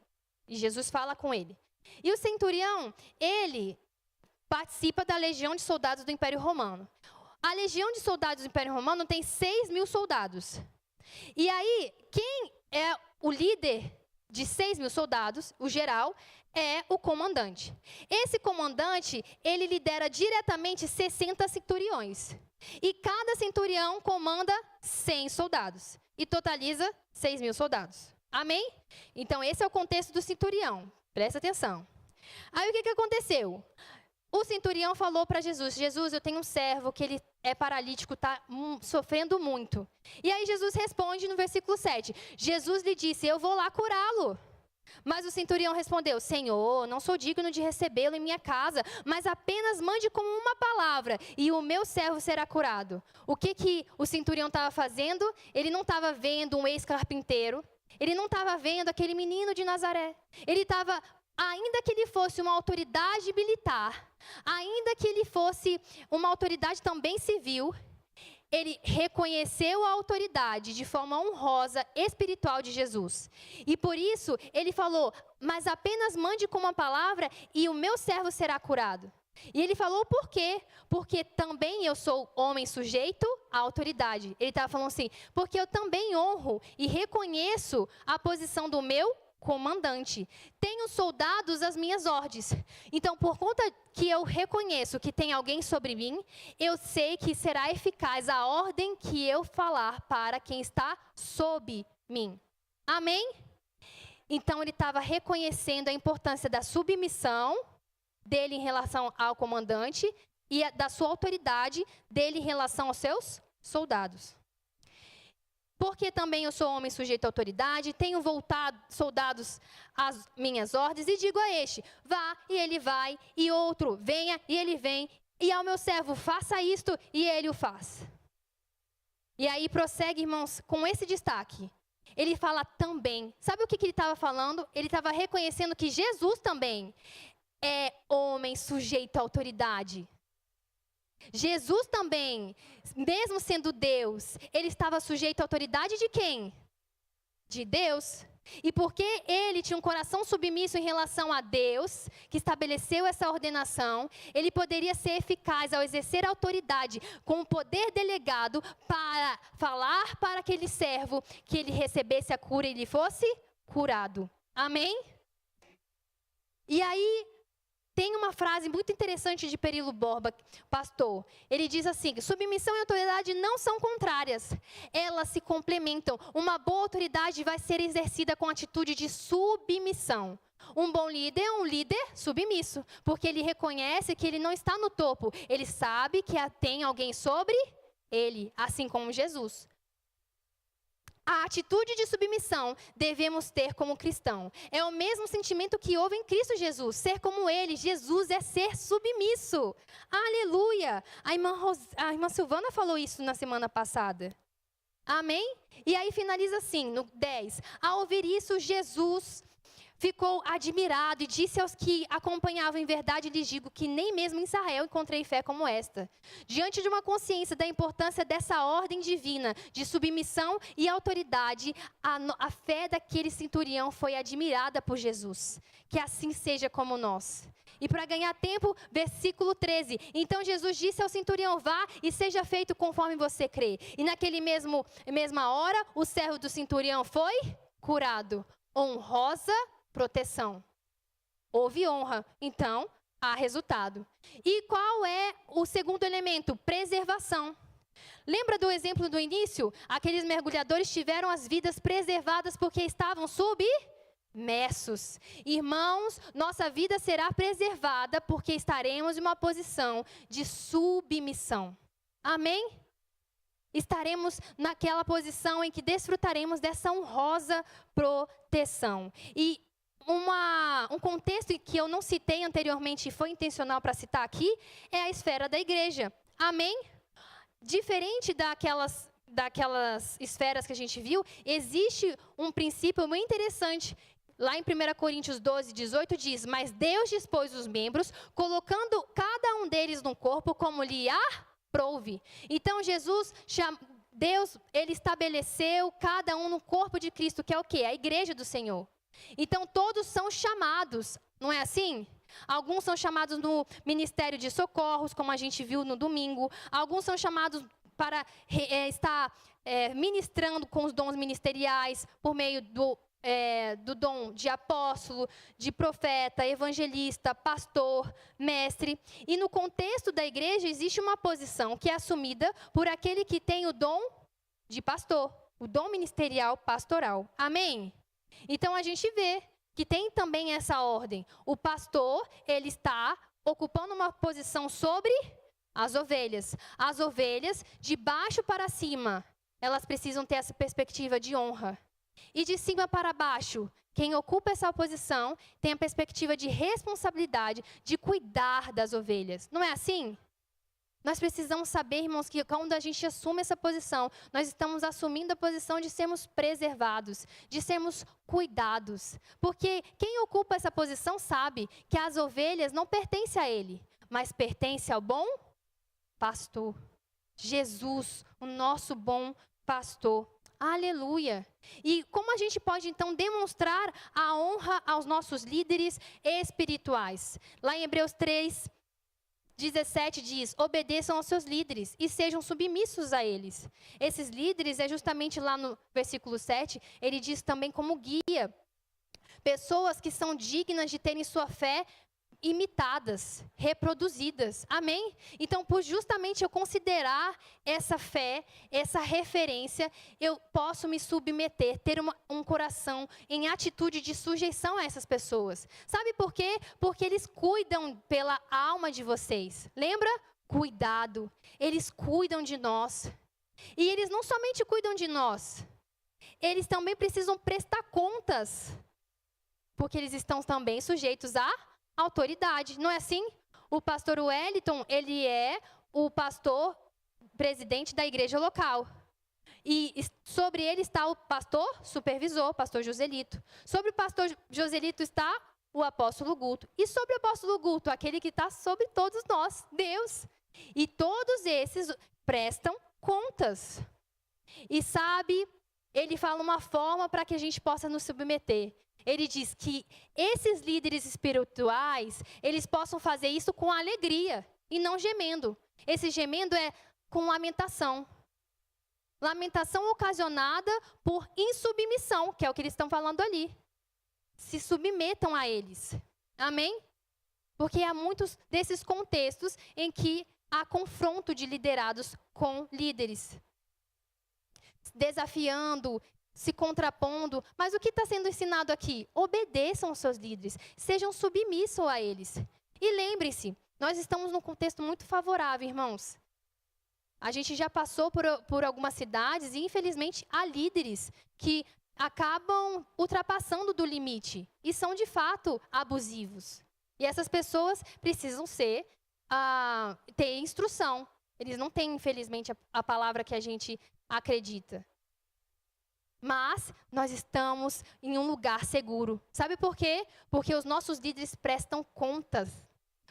E Jesus fala com ele. E o centurião, ele participa da legião de soldados do Império Romano. A legião de soldados do Império Romano tem 6.000 soldados. E aí, quem é o líder de 6.000 soldados, o geral, é o comandante. Esse comandante, ele lidera diretamente 60 centuriões. E cada centurião comanda 100 soldados. E totaliza 6.000 soldados. Amém? Então, esse é o contexto do centurião. Presta atenção. Aí, o que aconteceu? O centurião falou para Jesus, Jesus, eu tenho um servo que ele é paralítico, está sofrendo muito. E aí Jesus responde no versículo 7, Jesus lhe disse, eu vou lá curá-lo. Mas o centurião respondeu, Senhor, não sou digno de recebê-lo em minha casa, mas apenas mande com uma palavra e o meu servo será curado. O que o centurião estava fazendo? Ele não estava vendo um ex-carpinteiro, ele não estava vendo aquele menino de Nazaré. Ele estava, ainda que ele fosse uma autoridade militar, ainda que ele fosse uma autoridade também civil, ele reconheceu a autoridade de forma honrosa, espiritual de Jesus. E por isso, ele falou, mas apenas mande com uma palavra e o meu servo será curado. E ele falou por quê? Porque também eu sou homem sujeito à autoridade. Ele estava falando assim, porque eu também honro e reconheço a posição do meu comandante. Tenho soldados às minhas ordens. Então, por conta que eu reconheço que tem alguém sobre mim, eu sei que será eficaz a ordem que eu falar para quem está sob mim. Amém? Então ele estava reconhecendo a importância da submissão dele em relação ao comandante e da sua autoridade dele em relação aos seus soldados. Porque também eu sou homem sujeito à autoridade, tenho voltado soldados às minhas ordens e digo a este, vá e ele vai, e outro, venha e ele vem, e ao meu servo, faça isto e ele o faz. E aí prossegue, irmãos, com esse destaque. Ele fala também. Sabe o que ele estava falando? Ele estava reconhecendo que Jesus também é homem sujeito à autoridade. Jesus também, mesmo sendo Deus, ele estava sujeito à autoridade de quem? De Deus. E porque ele tinha um coração submisso em relação a Deus, que estabeleceu essa ordenação, ele poderia ser eficaz ao exercer a autoridade com o poder delegado para falar para aquele servo que ele recebesse a cura e ele fosse curado. Amém? E aí, tem uma frase muito interessante de Perilo Borba, pastor. Ele diz assim, submissão e autoridade não são contrárias. Elas se complementam. Uma boa autoridade vai ser exercida com atitude de submissão. Um bom líder é um líder submisso, porque ele reconhece que ele não está no topo. Ele sabe que tem alguém sobre ele, assim como Jesus. A atitude de submissão devemos ter como cristão. É o mesmo sentimento que houve em Cristo Jesus. Ser como Ele, Jesus, é ser submisso. Aleluia! A irmã Silvana falou isso na semana passada. Amém? E aí finaliza assim, no 10. Ao ouvir isso, Jesus ficou admirado e disse aos que acompanhavam, em verdade lhes digo que nem mesmo em Israel encontrei fé como esta. Diante de uma consciência da importância dessa ordem divina de submissão e autoridade, a fé daquele centurião foi admirada por Jesus. Que assim seja como nós. E para ganhar tempo, versículo 13. Então Jesus disse ao centurião, vá e seja feito conforme você crê. E naquele mesma hora, o servo do centurião foi curado. Honrosa proteção. Houve honra, então há resultado. E qual é o segundo elemento? Preservação. Lembra do exemplo do início? Aqueles mergulhadores tiveram as vidas preservadas porque estavam submersos. Irmãos, nossa vida será preservada porque estaremos em uma posição de submissão. Amém? Estaremos naquela posição em que desfrutaremos dessa honrosa proteção. E um contexto que eu não citei anteriormente e foi intencional para citar aqui, é a esfera da igreja. Amém? Diferente daquelas esferas que a gente viu, existe um princípio muito interessante. Lá em 1 Coríntios 12, 18 diz, mas Deus dispôs os membros, colocando cada um deles no corpo como lhe aprouve. Então Deus, ele estabeleceu cada um no corpo de Cristo, que é o quê? A igreja do Senhor. Então, todos são chamados, não é assim? Alguns são chamados no ministério de socorros, como a gente viu no domingo. Alguns são chamados para estar ministrando com os dons ministeriais, por meio do dom de apóstolo, de profeta, evangelista, pastor, mestre. E no contexto da igreja, existe uma posição que é assumida por aquele que tem o dom de pastor, o dom ministerial pastoral. Amém? Então, a gente vê que tem também essa ordem. O pastor, ele está ocupando uma posição sobre as ovelhas. As ovelhas, de baixo para cima, elas precisam ter essa perspectiva de honra. E de cima para baixo, quem ocupa essa posição tem a perspectiva de responsabilidade, de cuidar das ovelhas. Não é assim? Nós precisamos saber, irmãos, que quando a gente assume essa posição, nós estamos assumindo a posição de sermos preservados, de sermos cuidados. Porque quem ocupa essa posição sabe que as ovelhas não pertencem a ele, mas pertencem ao bom pastor. Jesus, o nosso bom pastor. Aleluia! E como a gente pode, então, demonstrar a honra aos nossos líderes espirituais? Lá em Hebreus 3, 17 diz, obedeçam aos seus líderes e sejam submissos a eles. Esses líderes, é justamente lá no versículo 7, ele diz também como guia. Pessoas que são dignas de terem sua fé imitadas, reproduzidas. Amém? Então, por justamente eu considerar essa fé, essa referência, eu posso me submeter, ter um coração em atitude de sujeição a essas pessoas. Sabe por quê? Porque eles cuidam pela alma de vocês. Lembra? Cuidado. Eles cuidam de nós. E eles não somente cuidam de nós, eles também precisam prestar contas, porque eles estão também sujeitos à autoridade, não é assim? O pastor Wellington, ele é o pastor presidente da igreja local. E sobre ele está o pastor supervisor, pastor Joselito. Sobre o pastor Joselito está o apóstolo Guto. E sobre o apóstolo Guto, aquele que está sobre todos nós, Deus. E todos esses prestam contas. E sabe, ele fala uma forma para que a gente possa nos submeter. Ele diz que esses líderes espirituais, eles possam fazer isso com alegria e não gemendo. Esse gemendo é com lamentação. Lamentação ocasionada por insubmissão, que é o que eles estão falando ali. Se submetam a eles. Amém? Porque há muitos desses contextos em que há confronto de liderados com líderes. Desafiando, se contrapondo, mas o que está sendo ensinado aqui? Obedeçam aos seus líderes, sejam submissos a eles. E lembre-se, nós estamos num contexto muito favorável, irmãos. A gente já passou por algumas cidades e, infelizmente, há líderes que acabam ultrapassando do limite e são, de fato, abusivos. E essas pessoas precisam ter instrução. Eles não têm, infelizmente, a palavra que a gente acredita. Mas nós estamos em um lugar seguro. Sabe por quê? Porque os nossos líderes prestam contas.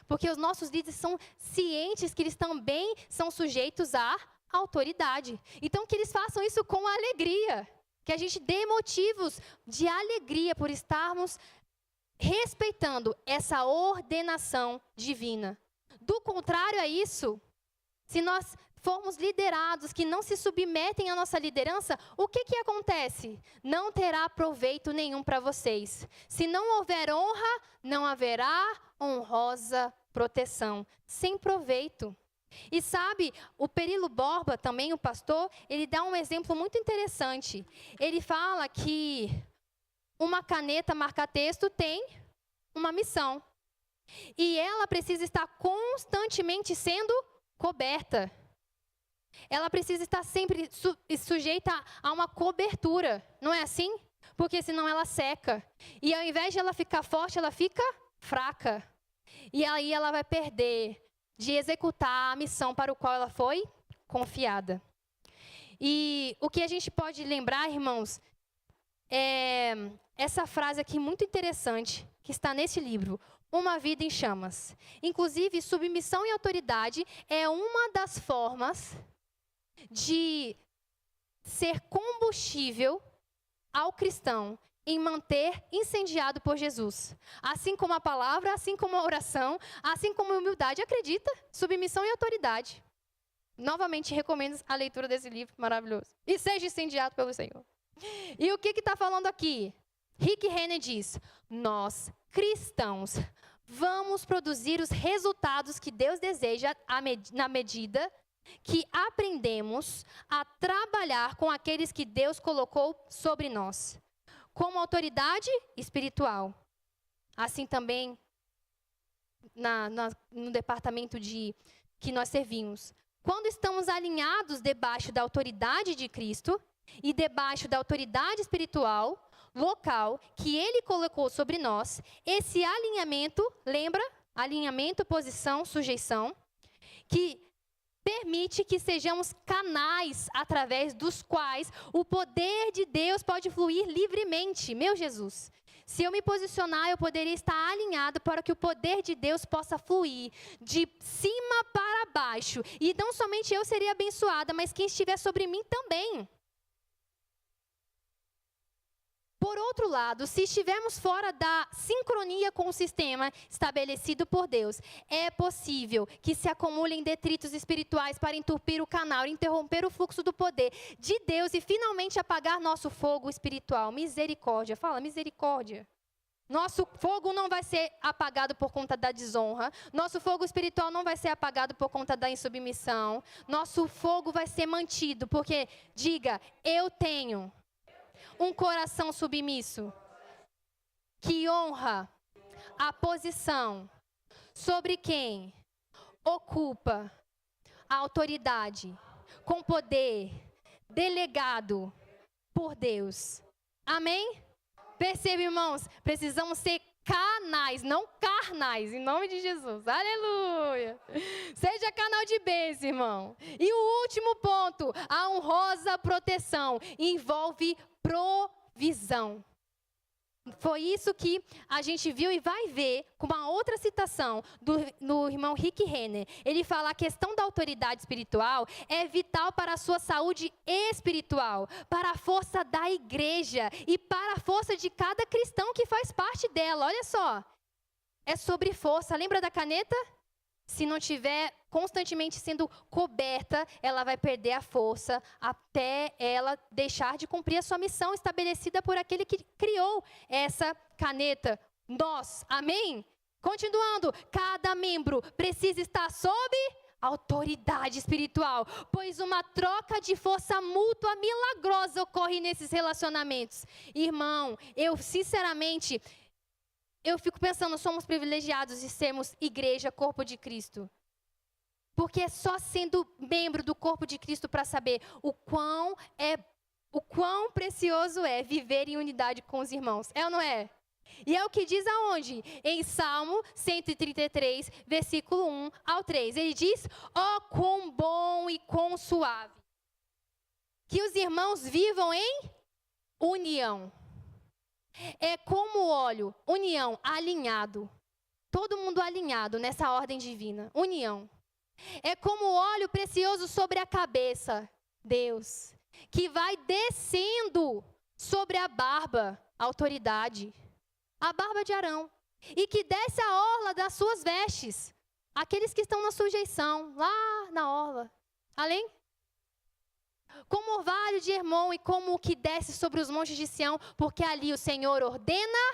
Porque os nossos líderes são cientes que eles também são sujeitos à autoridade. Então, que eles façam isso com alegria. Que a gente dê motivos de alegria por estarmos respeitando essa ordenação divina. Do contrário a isso, se nós formos liderados que não se submetem à nossa liderança, o que acontece? Não terá proveito nenhum para vocês. Se não houver honra, não haverá honrosa proteção. Sem proveito. E sabe, o Perilo Borba, também o pastor, ele dá um exemplo muito interessante. Ele fala que uma caneta marca-texto tem uma missão. E ela precisa estar constantemente sendo coberta. Ela precisa estar sempre sujeita a uma cobertura, não é assim? Porque senão ela seca. E ao invés de ela ficar forte, ela fica fraca. E aí ela vai perder de executar a missão para o qual ela foi confiada. E o que a gente pode lembrar, irmãos, é essa frase aqui muito interessante, que está nesse livro. Uma vida em chamas. Inclusive, submissão e autoridade é uma das formas de ser combustível ao cristão em manter incendiado por Jesus. Assim como a palavra, assim como a oração, assim como a humildade, acredita, submissão e autoridade. Novamente, recomendo a leitura desse livro maravilhoso. E seja incendiado pelo Senhor. E o que está falando aqui? Rick Renner diz, nós, cristãos, vamos produzir os resultados que Deus deseja na medida que aprendemos a trabalhar com aqueles que Deus colocou sobre nós, como autoridade espiritual. Assim também, no departamento que nós servimos. Quando estamos alinhados debaixo da autoridade de Cristo e debaixo da autoridade espiritual, local, que Ele colocou sobre nós, esse alinhamento, lembra? Alinhamento, posição, sujeição, que permite que sejamos canais através dos quais o poder de Deus pode fluir livremente. Meu Jesus, se eu me posicionar, eu poderia estar alinhado para que o poder de Deus possa fluir de cima para baixo. E não somente eu seria abençoada, mas quem estiver sobre mim também. Por outro lado, se estivermos fora da sincronia com o sistema estabelecido por Deus, é possível que se acumulem detritos espirituais para entupir o canal, interromper o fluxo do poder de Deus e finalmente apagar nosso fogo espiritual. Misericórdia. Fala, misericórdia. Nosso fogo não vai ser apagado por conta da desonra. Nosso fogo espiritual não vai ser apagado por conta da insubmissão. Nosso fogo vai ser mantido, porque, diga, eu tenho um coração submisso que honra a posição sobre quem ocupa a autoridade com poder delegado por Deus. Amém? Percebe, irmãos? Precisamos ser canais, não carnais, em nome de Jesus. Aleluia! Seja canal de bênção, irmão. E o último ponto, a honrosa proteção envolve provisão. Foi isso que a gente viu e vai ver com uma outra citação do irmão Rick Renner. Ele fala: a questão da autoridade espiritual é vital para a sua saúde espiritual, para a força da igreja e para a força de cada cristão que faz parte dela. Olha só, é sobre força. Lembra da caneta? Se não tiver constantemente sendo coberta, ela vai perder a força até ela deixar de cumprir a sua missão estabelecida por aquele que criou essa caneta. Nós, amém? Continuando, cada membro precisa estar sob autoridade espiritual, pois uma troca de força mútua milagrosa ocorre nesses relacionamentos. Irmão, eu sinceramente... eu fico pensando, somos privilegiados de sermos igreja, corpo de Cristo. Porque é só sendo membro do corpo de Cristo para saber o quão precioso é viver em unidade com os irmãos. É ou não é? E é o que diz aonde? Em Salmo 133, versículo 1 ao 3. Ele diz: ó, quão bom e quão suave que os irmãos vivam em união. É como óleo, união, alinhado. Todo mundo alinhado nessa ordem divina, união. É como óleo precioso sobre a cabeça, Deus, que vai descendo sobre a barba, autoridade, a barba de Arão, e que desce a orla das suas vestes, aqueles que estão na sujeição, lá na orla. Além? Como o orvalho de Hermon e como o que desce sobre os montes de Sião, porque ali o Senhor ordena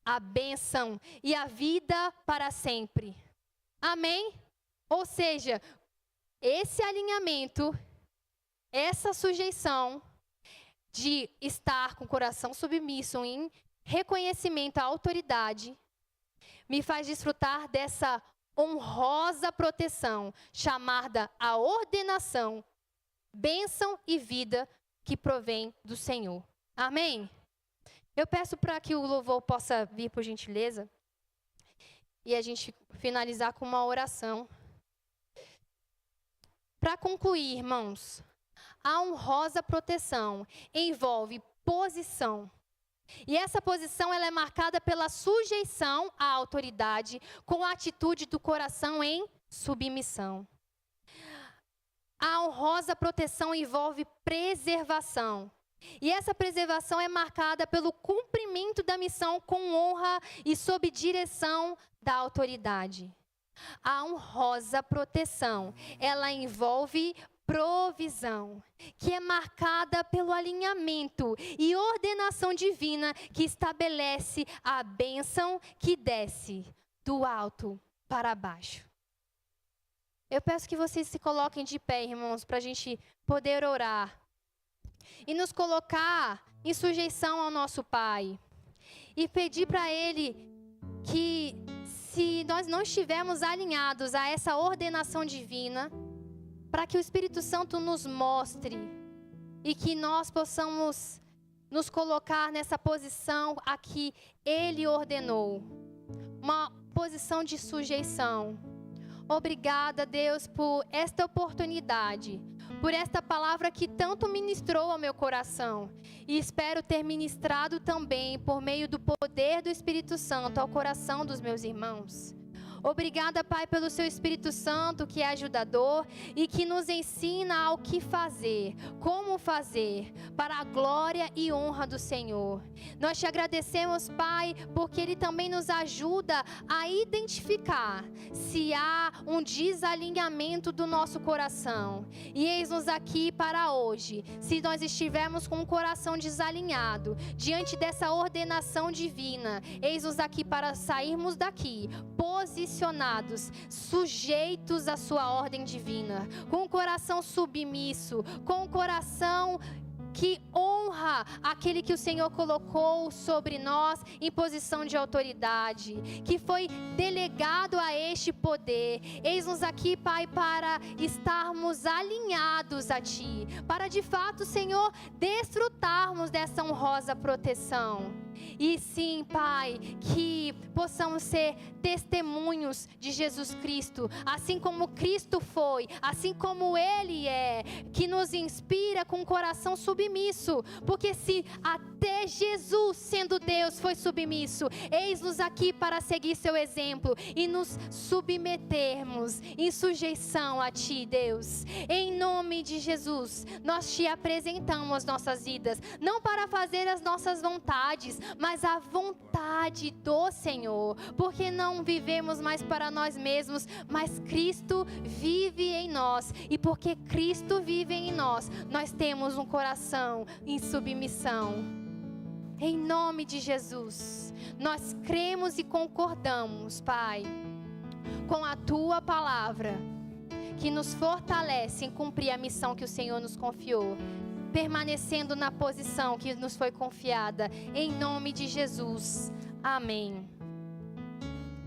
a bênção e a vida para sempre. Amém? Ou seja, esse alinhamento, essa sujeição de estar com o coração submisso em reconhecimento à autoridade, me faz desfrutar dessa honrosa proteção, chamada a ordenação, bênção e vida que provém do Senhor. Amém? Eu peço para que o louvor possa vir, por gentileza, e a gente finalizar com uma oração. Para concluir, irmãos, a honrosa proteção envolve posição. E essa posição ela é marcada pela sujeição à autoridade com a atitude do coração em submissão. A honrosa proteção envolve preservação. E essa preservação é marcada pelo cumprimento da missão com honra e sob direção da autoridade. A honrosa proteção, ela envolve provisão, que é marcada pelo alinhamento e ordenação divina que estabelece a bênção que desce do alto para baixo. Eu peço que vocês se coloquem de pé, irmãos, para a gente poder orar e nos colocar em sujeição ao nosso Pai e pedir para Ele que, se nós não estivermos alinhados a essa ordenação divina, para que o Espírito Santo nos mostre e que nós possamos nos colocar nessa posição a que Ele ordenou, uma posição de sujeição. Obrigada, Deus, por esta oportunidade, por esta palavra que tanto ministrou ao meu coração. E espero ter ministrado também, por meio do poder do Espírito Santo, ao coração dos meus irmãos. Obrigada, Pai, pelo seu Espírito Santo, que é ajudador e que nos ensina ao que fazer, como fazer, para a glória e honra do Senhor. Nós te agradecemos, Pai, porque Ele também nos ajuda a identificar se há um desalinhamento do nosso coração. E eis-nos aqui para hoje. Se nós estivermos com o coração desalinhado, diante dessa ordenação divina, eis-nos aqui para sairmos daqui posicionados, sujeitos à sua ordem divina, com o coração submisso, com o coração que honra aquele que o Senhor colocou sobre nós em posição de autoridade, que foi delegado a este poder. Eis-nos aqui, Pai, para estarmos alinhados a Ti, para de fato, Senhor, desfrutarmos dessa honrosa proteção. E sim, Pai, que possamos ser testemunhos de Jesus Cristo, assim como Cristo foi, assim como Ele é, que nos inspira com o coração submisso, porque se até Jesus, sendo Deus, foi submisso, eis-nos aqui para seguir seu exemplo e nos submetermos em sujeição a Ti, Deus. Em nome de Jesus, nós Te apresentamos nossas vidas, não para fazer as nossas vontades, mas a vontade do Senhor, porque não vivemos mais para nós mesmos, mas Cristo vive em nós, e porque Cristo vive em nós, nós temos um coração em submissão. Em nome de Jesus, nós cremos e concordamos, Pai, com a Tua palavra, que nos fortalece em cumprir a missão que o Senhor nos confiou, permanecendo na posição que nos foi confiada, em nome de Jesus. Amém.